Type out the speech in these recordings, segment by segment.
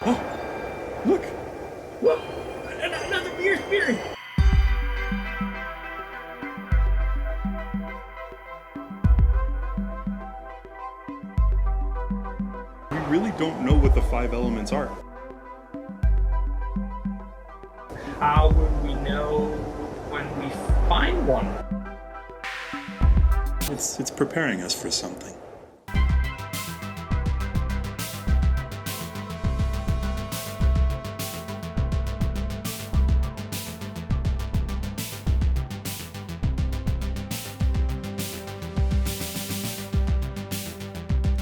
Oh, look. Whoa! Another beer spirit! We really don't know what the 5 elements are. How will we know when we find one? It's preparing us for something.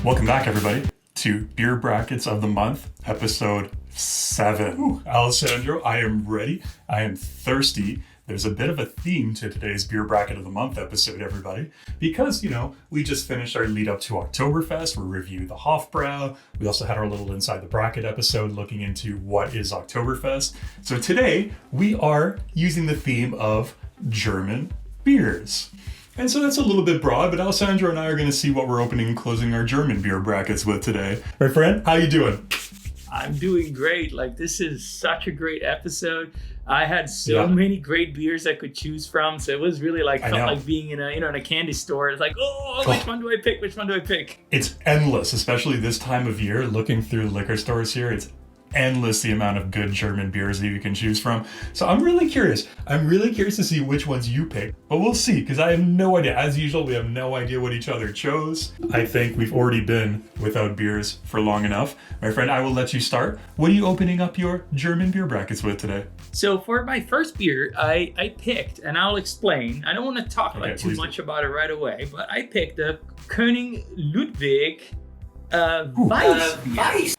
Welcome back, everybody, to Beer Brackets of the Month, episode 7. Ooh, Alessandro, I am ready. I am thirsty. There's a bit of a theme to today's Beer Bracket of the Month episode, everybody, because, we just finished our lead up to Oktoberfest. We reviewed the Hofbrau. We also had our little Inside the Bracket episode looking into what is Oktoberfest. So today we are using the theme of German beers. And so that's a little bit broad, but Alessandro and I are going to see what we're opening and closing our German beer brackets with today. My friend, how you doing? I'm doing great. This is such a great episode. I had so many great beers I could choose from, so it was really felt like being in a candy store. It's like, which one do I pick? Which one do I pick? It's endless, especially this time of year. Looking through liquor stores here, it's endless the amount of good German beers that you can choose from. So I'm really curious. I'm really curious to see which ones you pick, but we'll see, because I have no idea. As usual, we have no idea what each other chose. I think we've already been without beers for long enough. My friend, I will let you start. What are you opening up your German beer brackets with today? So for my first beer, I picked, and I'll explain. I don't want to talk too much about it right away, but I picked the König Ludwig Weissbier,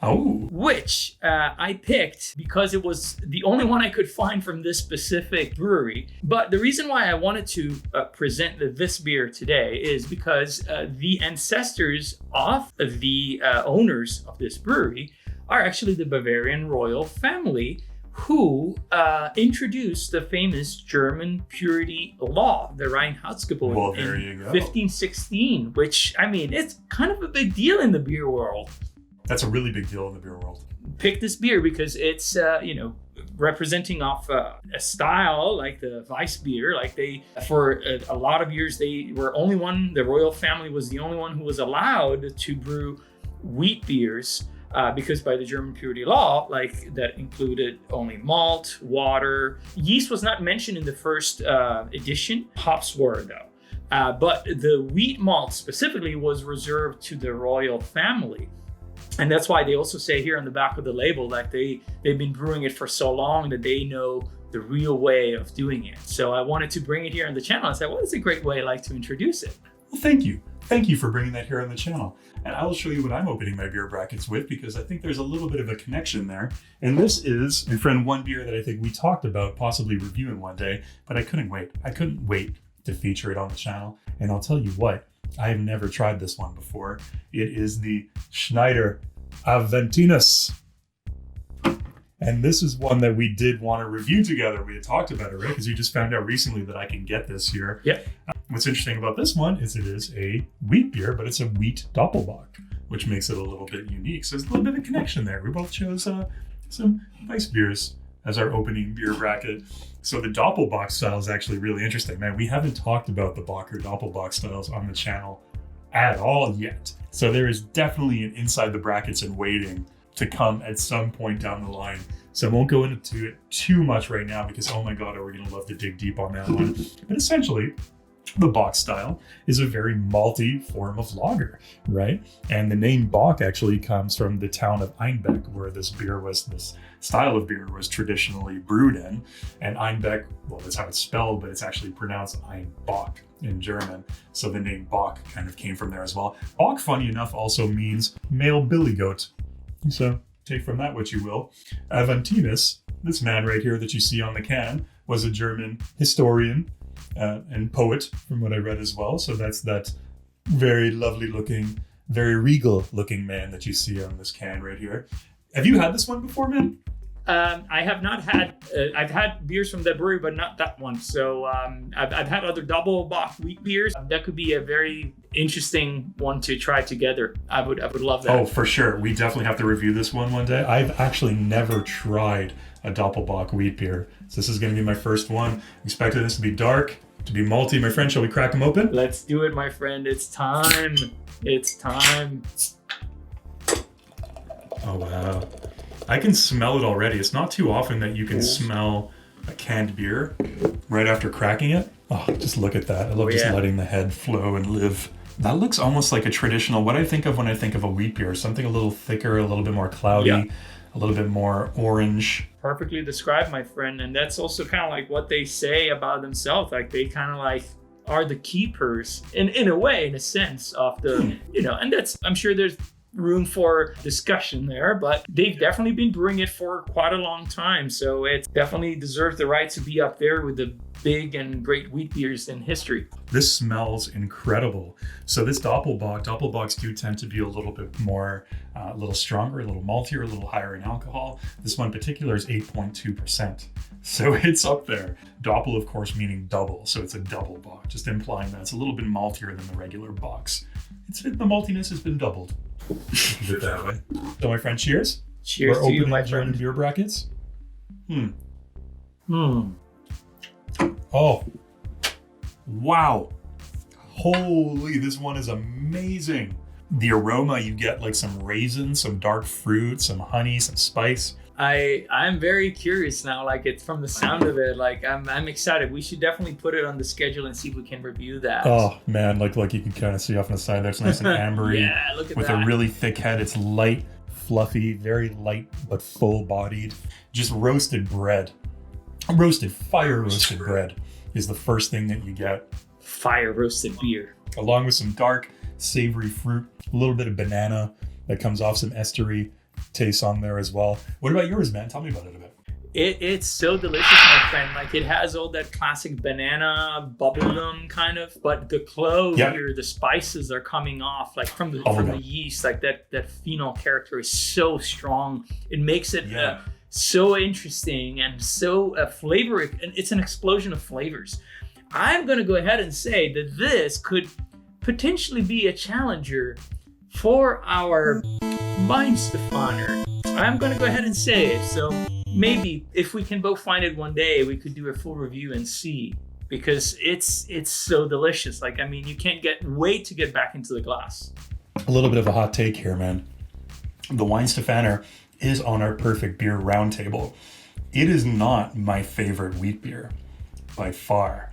which I picked because it was the only one I could find from this specific brewery. But the reason why I wanted to present this beer today is because the ancestors of the owners of this brewery are actually the Bavarian royal family, who introduced the famous German purity law, the Reinheitsgebot, in 1516, which, it's kind of a big deal in the beer world. That's a really big deal in the beer world. Pick this beer because it's, representing off a style like the Weissbier. For a lot of years, they were the royal family was the only one who was allowed to brew wheat beers. Because by the German purity law, that included only malt, water. Yeast was not mentioned in the first edition. Hops were, though. But the wheat malt specifically was reserved to the royal family. And that's why they also say here on the back of the label that they've been brewing it for so long that they know the real way of doing it. So I wanted to bring it here on the channel and say, well, it's a great way to introduce it. Well, thank you. Thank you for bringing that here on the channel. And I will show you what I'm opening my beer brackets with, because I think there's a little bit of a connection there. And this is, my friend, one beer that I think we talked about possibly reviewing one day, but I couldn't wait. I couldn't wait to feature it on the channel. And I'll tell you what, I have never tried this one before. It is the Schneider Aventinus. And this is one that we did want to review together. We had talked about it, right? Because you just found out recently that I can get this here. Yep. What's interesting about this one is it is a wheat beer, but it's a wheat doppelbock, which makes it a little bit unique. So there's a little bit of a connection there. We both chose some nice beers as our opening beer bracket. So the doppelbock style is actually really interesting. Man, we haven't talked about the bock or doppelbock styles on the channel at all yet. So there is definitely an inside the brackets and waiting to come at some point down the line. So I won't go into it too much right now because, oh my God, are we going to love to dig deep on that one. But essentially, the bock style is a very malty form of lager, right? And the name bock actually comes from the town of Einbeck, where this style of beer was traditionally brewed in. And Einbeck, well, that's how it's spelled, but it's actually pronounced Einbock in German. So the name bock kind of came from there as well. Bock, funny enough, also means male billy goat. So take from that what you will. Aventinus, this man right here that you see on the can, was a German historian and poet, from what I read as well. So that's that very lovely looking, very regal looking man that you see on this can right here. Have you had this one before, man? I have not had. I've had beers from that brewery, but not that one. So I've had other double bock wheat beers. That could be a very interesting one to try together. I would love that. Oh, for sure. We definitely have to review this one day. I've actually never tried a doppelbock wheat beer, so this is going to be my first one. Expected this to be dark, to be malty. My friend, shall we crack them open? Let's do it, my friend. It's time. It's time. Oh wow. I can smell it already. It's not too often that you can smell a canned beer right after cracking it. Oh, just look at that. I love just letting the head flow and live. That looks almost like a traditional, what I think of when I think of a wheat beer, something a little thicker, a little bit more cloudy, a little bit more orange. Perfectly described, my friend. And that's also kind of like what they say about themselves. Like they kind of like are the keepers in a way, in a sense of the, and that's, I'm sure there's room for discussion there, but they've definitely been brewing it for quite a long time. So it definitely deserves the right to be up there with the big and great wheat beers in history. This smells incredible. So this doppelbocks do tend to be a little bit more, a little stronger, a little maltier, a little higher in alcohol. This one in particular is 8.2%. So it's up there. Doppel, of course, meaning double. So it's a double bock, just implying that it's a little bit maltier than the regular bocks. The maltiness has been doubled. Put it that way. So my friend, cheers. Cheers to you, my friend. German beer brackets. Oh, wow. Holy, this one is amazing. The aroma, you get like some raisins, some dark fruit, some honey, some spice. I'm very curious now. Like it's from the sound of it. Like I'm excited. We should definitely put it on the schedule and see if we can review that. Oh man, like you can kind of see off on the side there. It's nice and ambery. Yeah, look at with that. A really thick head. It's light, fluffy, very light but full-bodied. Just roasted bread. Fire roasted bread is the first thing that you get. Fire roasted beer. Along with some dark, savory fruit, a little bit of banana that comes off, some estery taste on there as well. What about yours, man? Tell me about it a bit. It's so delicious, my friend. Like it has all that classic banana bubblegum kind of, but the clove here, the spices are coming off like from the yeast. Like that phenol character is so strong. It makes it so interesting and so flavoric, and it's an explosion of flavors. I'm going to go ahead and say that this could potentially be a challenger for our Weihenstephaner. I'm going to go ahead and say it. So maybe if we can both find it one day, we could do a full review and see, because it's so delicious. Like, I mean, you can't wait to get back into the glass. A little bit of a hot take here, man. The Weihenstephaner is on our perfect beer roundtable. It is not my favorite wheat beer by far,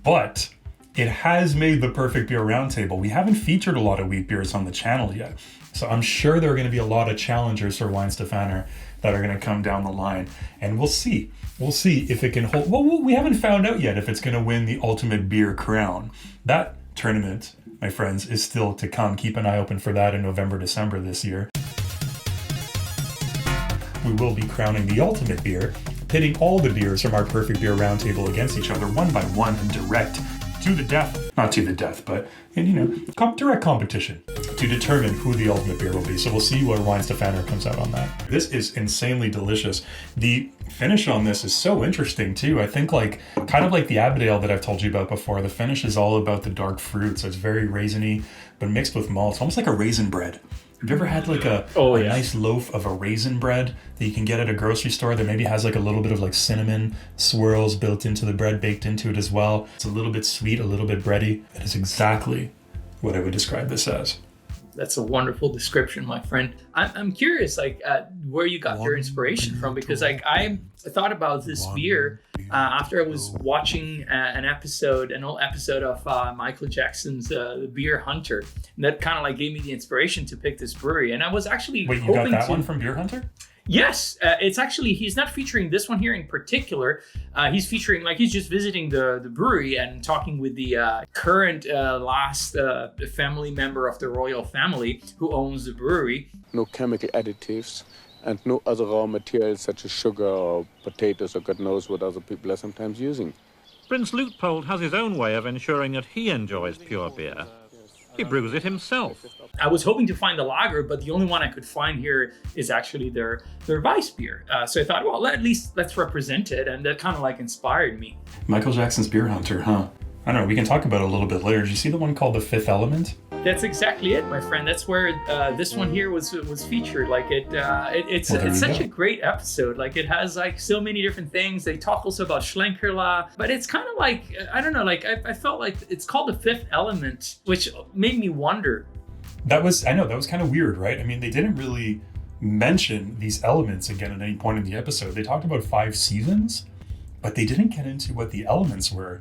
but it has made the perfect beer roundtable. We haven't featured a lot of wheat beers on the channel yet, so I'm sure there are going to be a lot of challengers for Weihenstephaner that are going to come down the line, and we'll see. We'll see if it can hold. Well, we haven't found out yet if it's going to win the ultimate beer crown. That tournament, my friends, is still to come. Keep an eye open for that in November, December this year. We will be crowning the ultimate beer, pitting all the beers from our perfect beer roundtable against each other one by one in direct to the death, not to the death, but in direct competition to determine who the ultimate beer will be. So we'll see where Weihenstephaner comes out on that. This is insanely delicious. The finish on this is so interesting too. I think kind of like the Abadale that I've told you about before. The finish is all about the dark fruit, so it's very raisiny, but mixed with malt. It's almost like a raisin bread. Have you ever had a nice loaf of a raisin bread that you can get at a grocery store that maybe has a little bit of cinnamon swirls built into the bread, baked into it as well? It's a little bit sweet, a little bit bready. That is exactly what I would describe this as. That's a wonderful description, my friend. I'm curious, where you got your inspiration from, because I thought about this beer after I was watching an old episode of Michael Jackson's The Beer Hunter, and that kind of gave me the inspiration to pick this brewery. And I was actually you got that one from Beer Hunter? Yes, it's actually, he's not featuring this one here in particular. He's featuring, he's just visiting the brewery and talking with the current last family member of the royal family who owns the brewery. No chemical additives and no other raw materials such as sugar or potatoes or God knows what other people are sometimes using. Prince Luitpold has his own way of ensuring that he enjoys pure beer. He brews it himself. I was hoping to find the lager, but the only one I could find here is actually their Weissbier. So I thought, well, at least let's represent it. And that kind of like inspired me. Michael Jackson's Beer Hunter, huh? I don't know, we can talk about it a little bit later. Did you see the one called The Fifth Element? That's exactly it, my friend. That's where this one here was featured. Like it's such a great episode. Like it has like so many different things. They talk also about Schlenkerla, but it's kind of like, I don't know, like I felt like it's called The Fifth Element, which made me wonder. That was kind of weird, right? I mean, they didn't really mention these elements again at any point in the episode. They talked about 5 seasons, but they didn't get into what the elements were.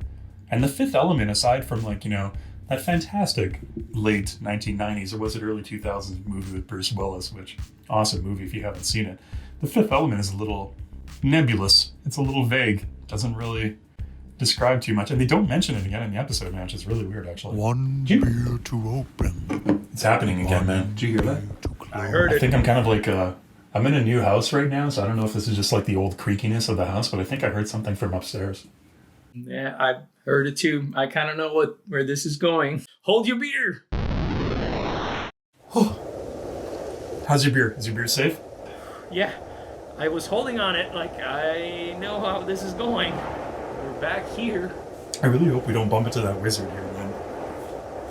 And the fifth element, aside from like, that fantastic late 1990s, or was it early 2000s movie with Bruce Willis, which awesome movie if you haven't seen it. The Fifth Element is a little nebulous. It's a little vague. Doesn't really describe too much. And they don't mention it again in the episode, man, which is really weird, actually. One beer to open. It's happening again, man. Did you hear that? I heard it. I think I'm kind of like I'm in a new house right now, so I don't know if this is just like the old creakiness of the house, but I think I heard something from upstairs. Yeah, I've heard it too. I kind of know where this is going. Hold your beer. How's your beer? Is your beer safe? Yeah, I was holding on it like I know how this is going. We're back here. I really hope we don't bump into that wizard here, man.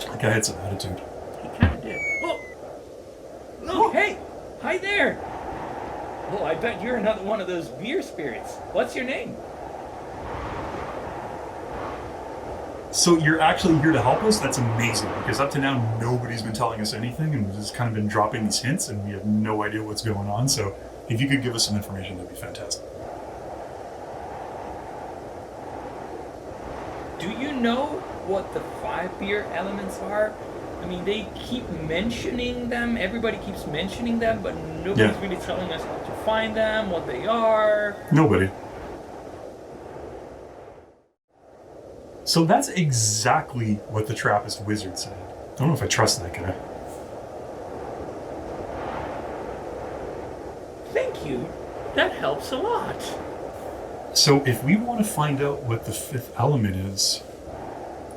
That guy had some attitude. He kind of did. Whoa! Look, hey! Hi there! Oh, I bet you're another one of those beer spirits. What's your name? So you're actually here to help us? That's amazing, because up to now, nobody's been telling us anything, and we've just kind of been dropping these hints, and we have no idea what's going on. So if you could give us some information, that'd be fantastic. Do you know what the 5 beer elements are? I mean, they keep mentioning them. Everybody keeps mentioning them, but nobody's really telling us how to find them, what they are. Nobody. So that's exactly what the Trappist wizard said. I don't know if I trust that guy. Thank you. That helps a lot. So if we want to find out what the fifth element is,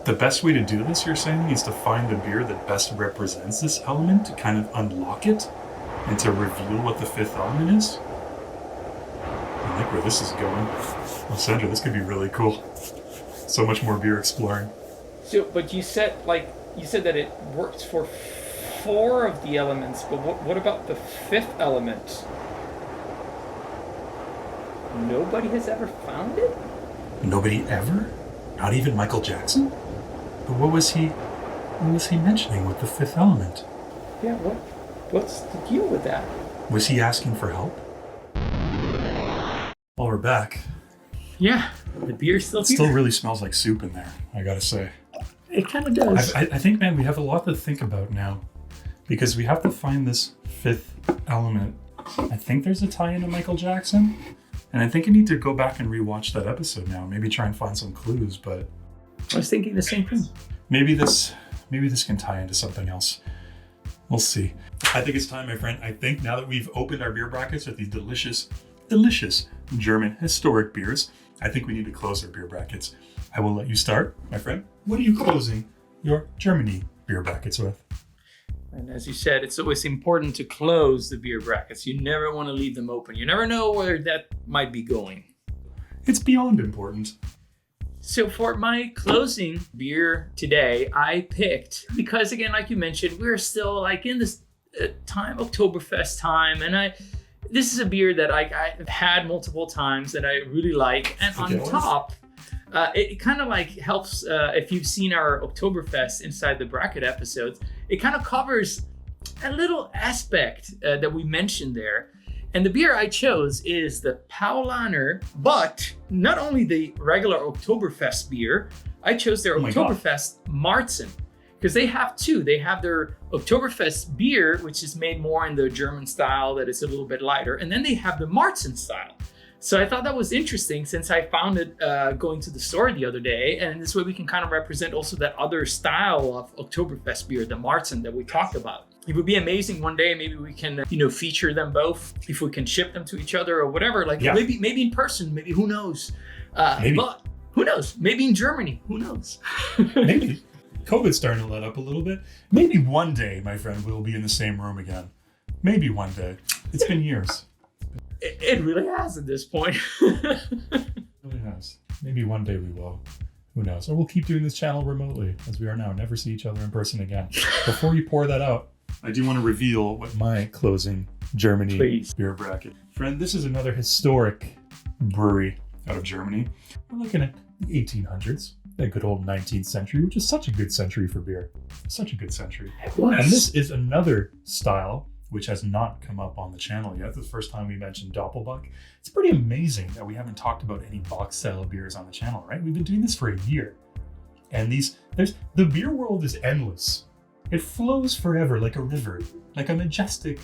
the best way to do this, you're saying, is to find the beer that best represents this element, to kind of unlock it, and to reveal what the fifth element is? I like where this is going. Alessandro, this could be really cool. So much more beer exploring. So, but you said that it works for 4 of the elements, but what about the 5th element? Nobody has ever found it? Nobody ever? Not even Michael Jackson? But what was he mentioning with the fifth element? Yeah, what's the deal with that? Was he asking for help? Well, we're back. Yeah, the beer's still here. It still really smells like soup in there, I gotta say. It kind of does. I think, man, we have a lot to think about now, because we have to find this fifth element. I think there's a tie-in to Michael Jackson, and I think I need to go back and rewatch that episode now. Maybe try and find some clues, but I was thinking the same thing. Maybe this can tie into something else. We'll see. I think it's time, my friend. I think now that we've opened our beer brackets with these delicious German historic beers, I think we need to close our beer brackets. I will let you start, my friend. What are you closing your Germany beer brackets with? And as you said, it's always important to close the beer brackets. You never want to leave them open. You never know where that might be going. It's beyond important. So for my closing beer today, I picked, because again, like you mentioned, we're still like in this time, Oktoberfest time, and this is a beer that I've had multiple times that I really like. And on top, it kind of like helps, if you've seen our Oktoberfest Inside the Bracket episodes, it kind of covers a little aspect that we mentioned there. And the beer I chose is the Paulaner, but not only the regular Oktoberfest beer, I chose their Oktoberfest Marzen. Because they have 2. They have their Oktoberfest beer, which is made more in the German style, that is a little bit lighter. And then they have the Marzens style. So I thought that was interesting, since I found it going to the store the other day. And this way we can kind of represent also that other style of Oktoberfest beer, the Marzen that we talked about. It would be amazing one day, maybe we can, feature them both, if we can ship them to each other or whatever. Like maybe in person, maybe, who knows? Maybe. But who knows? Maybe in Germany, who knows? Maybe. COVID's starting to let up a little bit. Maybe one day, my friend, we'll be in the same room again. Maybe one day. It's been years. It really has at this point. It really has. Maybe one day we will. Who knows? Or we'll keep doing this channel remotely, as we are now. Never see each other in person again. Before you pour that out, I do want to reveal what my closing Germany beer bracket. Friend, this is another historic brewery out of Germany. We're looking at the 1800s, that good old 19th century, which is such a good century for beer. Such a good century. And this is another style which has not come up on the channel yet. This is the first time we mentioned Doppelbock. It's pretty amazing that we haven't talked about any box style beers on the channel, right? We've been doing this for a year. And the beer world is endless. It flows forever like a river, like a majestic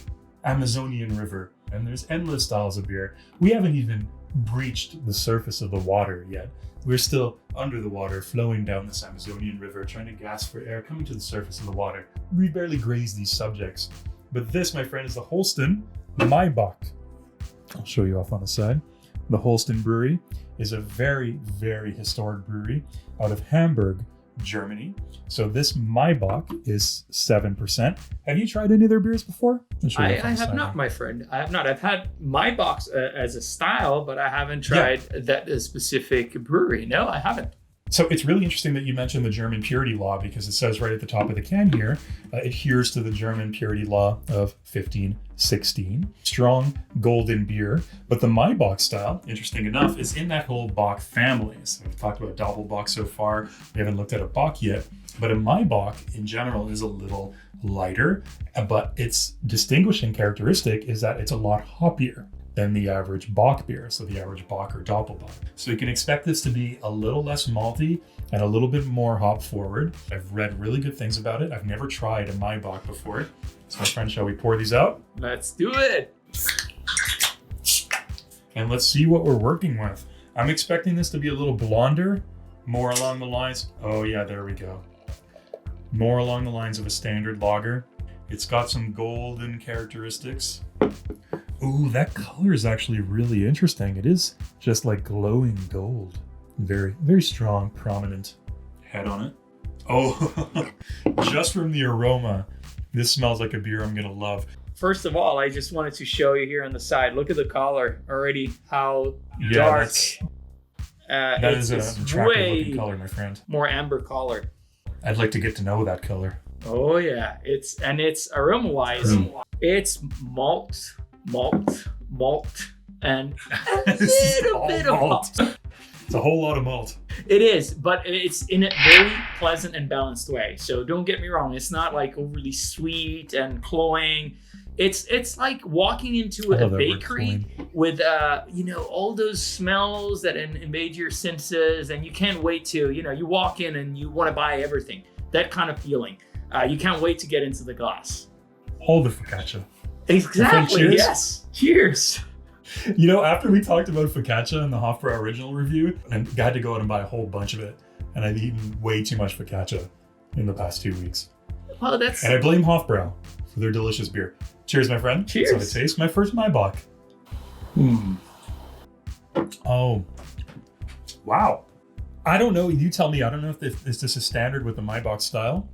Amazonian river. And there's endless styles of beer. We haven't even breached the surface of the water yet. We're still under the water, flowing down this Amazonian river, trying to gasp for air, coming to the surface of the water. We barely graze these subjects. But this, my friend, is the Holsten Maibock. I'll show you off on the side. The Holsten Brewery is a very, very historic brewery out of Hamburg, Germany. So this Maibock is 7%. Have you tried any of their beers before? I have not, my friend. I have not. I've had Maibocks as a style, but I haven't tried that specific brewery. No, I haven't. So it's really interesting that you mentioned the German purity law, because it says right at the top of the can here, adheres to the German purity law of 1516. Strong golden beer. But the Maibock style, interesting enough, is in that whole Bock family. So we've talked about Doppelbock so far. We haven't looked at a Bock yet. But a Maibock in general is a little lighter, but its distinguishing characteristic is that it's a lot hoppier than the average Bock beer, so the average Bock or Doppelbock. So you can expect this to be a little less malty and a little bit more hop forward. I've read really good things about it. I've never tried a Maibock before. So my friend, shall we pour these out? Let's do it. And let's see what we're working with. I'm expecting this to be a little blonder, more along the lines, oh yeah, there we go. More along the lines of a standard lager. It's got some golden characteristics. Ooh, that color is actually really interesting. It is just like glowing gold. Very, very strong, prominent head on it. Oh, just from the aroma, this smells like a beer I'm gonna love. First of all, I just wanted to show you here on the side. Look at the color already, how dark. That is an attractive looking color, my friend. More amber color. I'd like to get to know that color. Oh yeah, it's aroma-wise, it's malt, and a little bit of hop. It's a whole lot of malt. It is, but it's in a very pleasant and balanced way. So don't get me wrong, it's not like overly sweet and cloying. It's like walking into a bakery with all those smells that invade your senses, and you can't wait to, you walk in and you want to buy everything. That kind of feeling. You can't wait to get into the glass. Hold the focaccia. Exactly. Cheers? Yes. Cheers. After we talked about focaccia in the Hofbrau original review, I had to go out and buy a whole bunch of it, and I've eaten way too much focaccia in the past 2 weeks. Well, and I blame Hofbrau for their delicious beer. Cheers, my friend. Cheers. So I taste my first Maibock. Oh, wow. I don't know. You tell me. I don't know if this is standard with the Maibock style.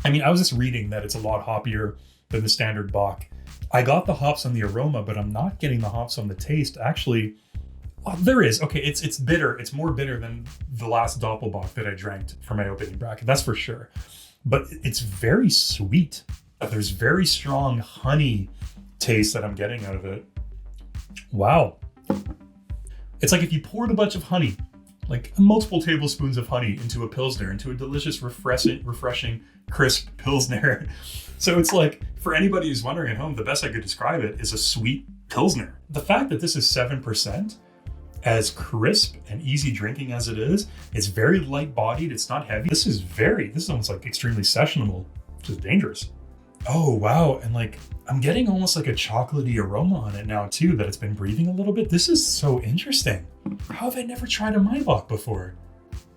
I mean, I was just reading that it's a lot hoppier than the standard Bock. I got the hops on the aroma, but I'm not getting the hops on the taste. Actually, there is. Okay, it's bitter. It's more bitter than the last Doppelbock that I drank for my opening bracket. That's for sure. But it's very sweet. There's very strong honey taste that I'm getting out of it. Wow. It's like if you poured a bunch of honey, like multiple tablespoons of honey into a Pilsner, into a delicious, refreshing, crisp Pilsner. So it's like, for anybody who's wondering at home, the best I could describe it is a sweet Pilsner. The fact that this is 7%, as crisp and easy drinking as it is, it's very light bodied, it's not heavy. This is almost like extremely sessionable, which is dangerous. Oh, wow. And like, I'm getting almost like a chocolatey aroma on it now too, that it's been breathing a little bit. This is so interesting. How have I never tried a Maibock before?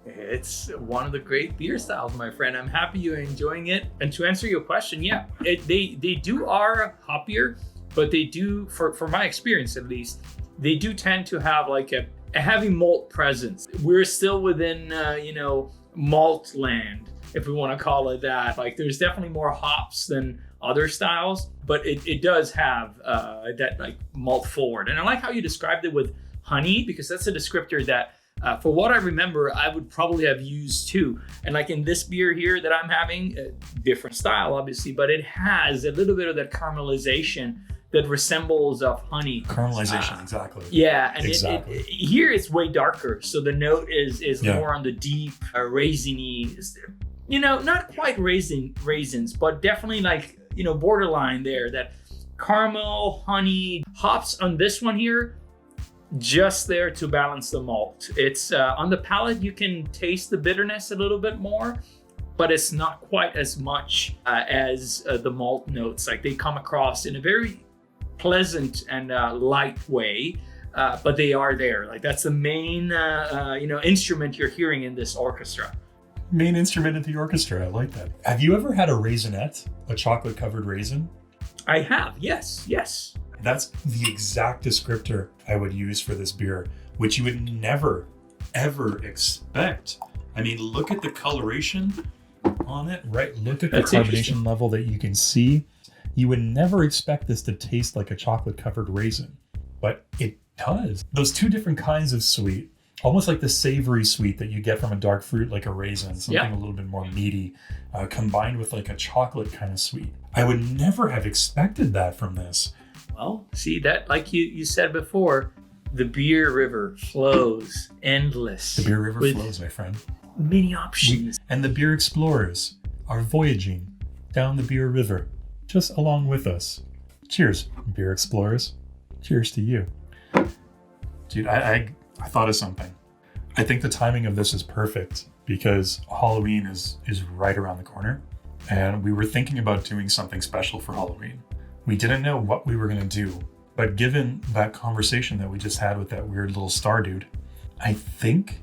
It's one of the great beer styles, my friend. I'm happy you're enjoying it. And to answer your question, yeah, they are hoppier, but they do, for my experience at least, they do tend to have like a heavy malt presence. We're still within, malt land. if we want to call it that. Like there's definitely more hops than other styles, but it does have that like malt forward. And I like how you described it with honey, because that's a descriptor that for what I remember, I would probably have used too. And like in this beer here that I'm having, a different style obviously, but it has a little bit of that caramelization that resembles of honey. Caramelization, exactly. Yeah, and exactly. Here it's way darker, so the note is more on the deep raisiny, not quite raisins, but definitely like, borderline there. That caramel, honey, hops on this one here, just there to balance the malt. It's on the palate, you can taste the bitterness a little bit more, but it's not quite as much as the malt notes. Like they come across in a very pleasant and light way, but they are there. Like that's the main instrument you're hearing in this orchestra. Main instrument of the orchestra. I like that. Have you ever had a raisinette, a chocolate covered raisin? I have, yes. That's the exact descriptor I would use for this beer, which you would never, ever expect. I mean, look at the coloration on it, right? Look at the carbonation level that you can see. You would never expect this to taste like a chocolate covered raisin, but it does. Those two different kinds of sweet, almost like the savory sweet that you get from a dark fruit like a raisin, something a little bit more meaty, combined with like a chocolate kind of sweet. I would never have expected that from this. Well, see that, like you said before, the beer river flows endless. The beer river flows, my friend. Many options. And the beer explorers are voyaging down the beer river, just along with us. Cheers, beer explorers. Cheers to you. Dude, I thought of something. I think the timing of this is perfect because Halloween is right around the corner. And we were thinking about doing something special for Halloween. We didn't know what we were going to do. But given that conversation that we just had with that weird little star dude, I think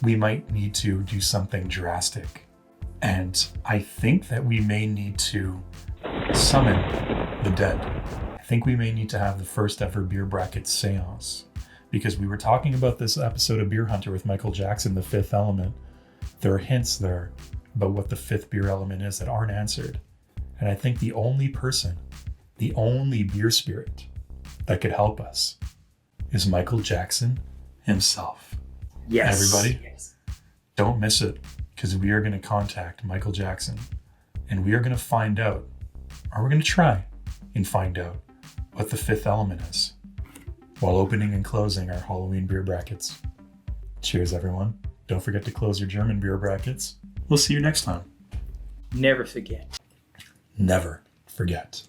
we might need to do something drastic. And I think that we may need to summon the dead. I think we may need to have the first ever beer bracket seance, because we were talking about this episode of Beer Hunter with Michael Jackson, the fifth element. There are hints there about what the fifth beer element is that aren't answered. And I think the only person, the only beer spirit that could help us is Michael Jackson himself. Yes. Everybody, yes. Don't miss it, because we are going to contact Michael Jackson and we are going to find out, or we're going to try and find out what the fifth element is while opening and closing our Halloween beer brackets. Cheers, everyone. Don't forget to close your German beer brackets. We'll see you next time. Never forget. Never forget.